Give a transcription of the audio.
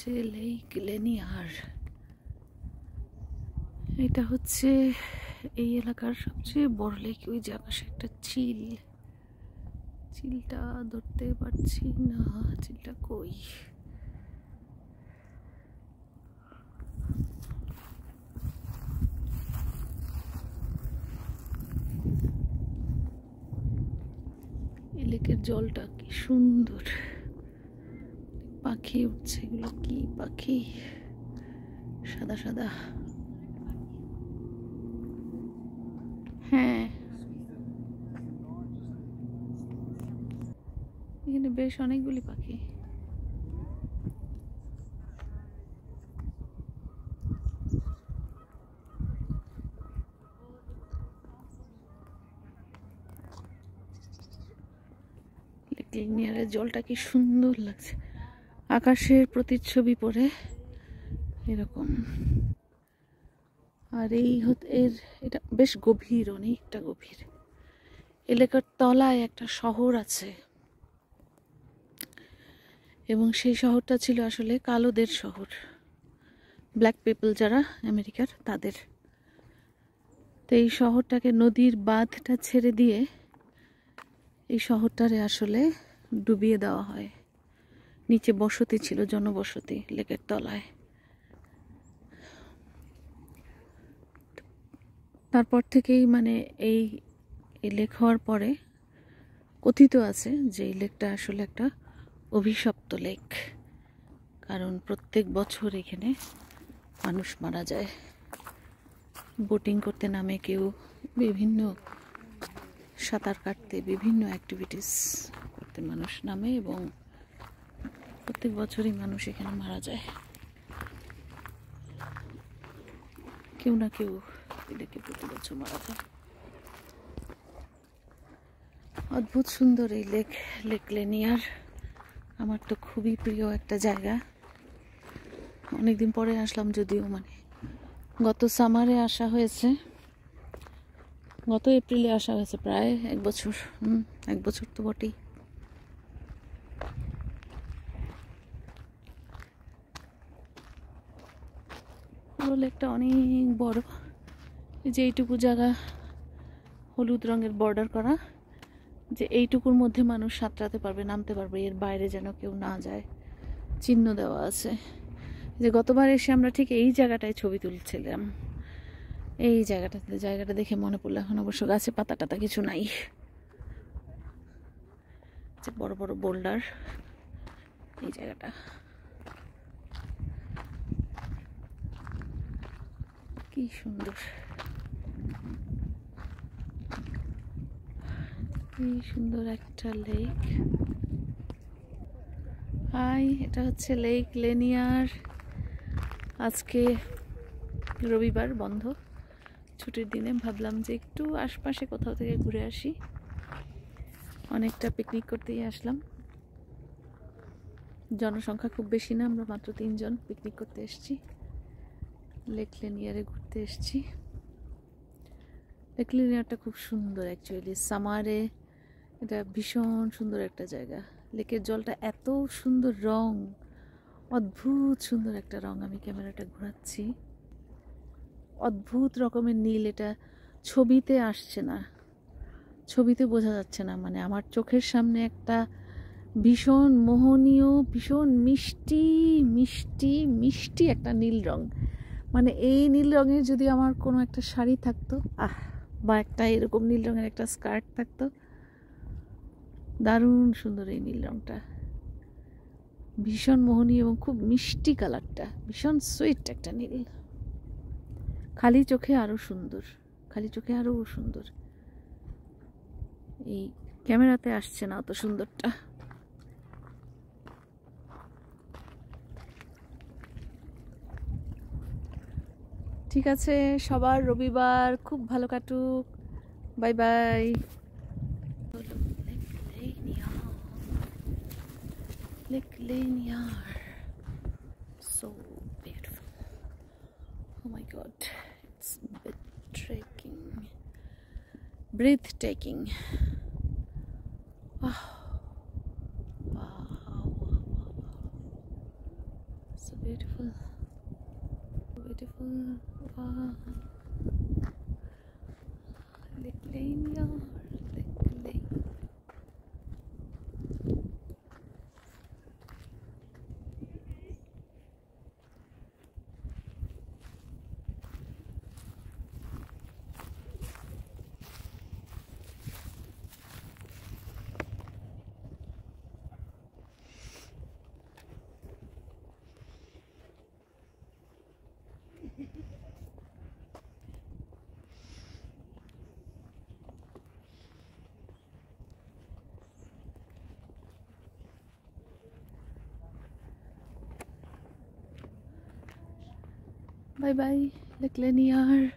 হচ্ছে লেক লেনিয়ার। এটা হচ্ছে এই এলাকার সবচেয়ে বড় লেক। ওই যে আকাশে একটা চিলটা ধরতে পারছি না, চিলটা কই? এই লেকের জলটা কি সুন্দর, পাখি উঠছে। এগুলো কি পাখি? সাদা সাদা। হ্যাঁ, এখানে বেশ অনেকগুলি পাখি। লেক লেনিয়ারের জলটা কি সুন্দর লাগছে, আকাশের প্রতিচ্ছবি পড়ে এরকম। আর এটা বেশ গভীর, অনেকটা গভীর। এলাকার তলায় একটা শহর আছে এবং সেই শহরটা ছিল আসলে কালোদের শহর, ব্ল্যাক পিপল যারা আমেরিকার, তাদের। তো এই শহরটাকে, নদীর বাঁধটা ছেড়ে দিয়ে এই শহরটারে আসলে ডুবিয়ে দেওয়া হয়। নিচে বসতি ছিল, জনবসতি লেকের তলায়। তারপর থেকেই মানে এই লেক হওয়ার পরে কথিত আছে যে এই লেকটা আসলে একটা অভিশপ্ত লেক, কারণ প্রত্যেক বছর এখানে মানুষ মারা যায়। বোটিং করতে নামে কেউ, বিভিন্ন সাঁতার কাটতে, বিভিন্ন অ্যাক্টিভিটিস করতে মানুষ নামে এবং প্রত্যেক বছরই মানুষ এখানে মারা যায়। কেউ না কেউ এই লেকে প্রতি বছর মারা যায়। অদ্ভুত সুন্দর এই লেক লেনিয়ার। আমার তো খুবই প্রিয় একটা জায়গা। অনেকদিন পরে আসলাম, যদিও মানে গত সামারে আসা হয়েছে, গত এপ্রিলে আসা হয়েছে, প্রায় 1 বছর। 1 বছর তো বটেই। পুরো লেকটা অনেক বড়। এই যে এইটুকু জায়গা হলুদ রঙের বর্ডার করা, যে এইটুকুর মধ্যে মানুষ সাঁতরাতে পারবে, নামতে পারবে, এর বাইরে যেন কেউ না যায়, চিহ্ন দেওয়া আছে। যে গতবার এসে আমরা ঠিক এই জায়গাটায় ছবি তুলছিলাম, এই জায়গাটা দেখে মনে পড়লো। এখন অবশ্য গাছে পাতা টাতা কিছু নাই, যে বড় বড় বোল্ডার। এই জায়গাটা কি সুন্দর, কি সুন্দর একটা লেক। হাই, এটা হচ্ছে লেক লেনিয়ার। আজকে রবিবার, বন্ধ, ছুটির দিনে ভাবলাম যে একটু আশপাশে কোথাও থেকে ঘুরে আসি। অনেকটা পিকনিক করতেই আসলাম। জনসংখ্যা খুব বেশি না, আমরা মাত্র 3 জন পিকনিক করতে এসেছি। লেক লেনিয়ারে ঘুরতে এসেছি। লেক লেনিয়ারটা খুব সুন্দর অ্যাকচুয়ালি। সামারে এটা ভীষণ সুন্দর একটা জায়গা। লেকের জলটা এত সুন্দর রং, অদ্ভুত সুন্দর একটা রং। আমি ক্যামেরাটা ঘোরাচ্ছি, অদ্ভুত রকমের নীল। এটা ছবিতে আসছে না, ছবিতে বোঝা যাচ্ছে না। মানে আমার চোখের সামনে একটা ভীষণ মোহনীয়, ভীষণ মিষ্টি মিষ্টি মিষ্টি একটা নীল রং। মানে এই নীল রঙের যদি আমার কোনো একটা শাড়ি থাকতো, বা একটা এরকম নীল রঙের একটা স্কার্ট থাকতো, দারুণ সুন্দর এই নীল রংটা। ভীষণ মোহনীয় এবং খুব মিষ্টি কালারটা, ভীষণ সুইট একটা নীল। খালি চোখে আরো সুন্দর, খালি চোখে আরো সুন্দর। এই ক্যামেরাতে আসছে না অত সুন্দরটা। ঠিক আছে, সবার রবিবার খুব ভালো কাটুক। Bye bye. Lake Lanier, so beautiful. Oh my god, it's breathtaking. Oh, wow, so So beautiful, beautiful. Wow. Lake Lane, Lake Lane. Bye bye, Lake Lanier.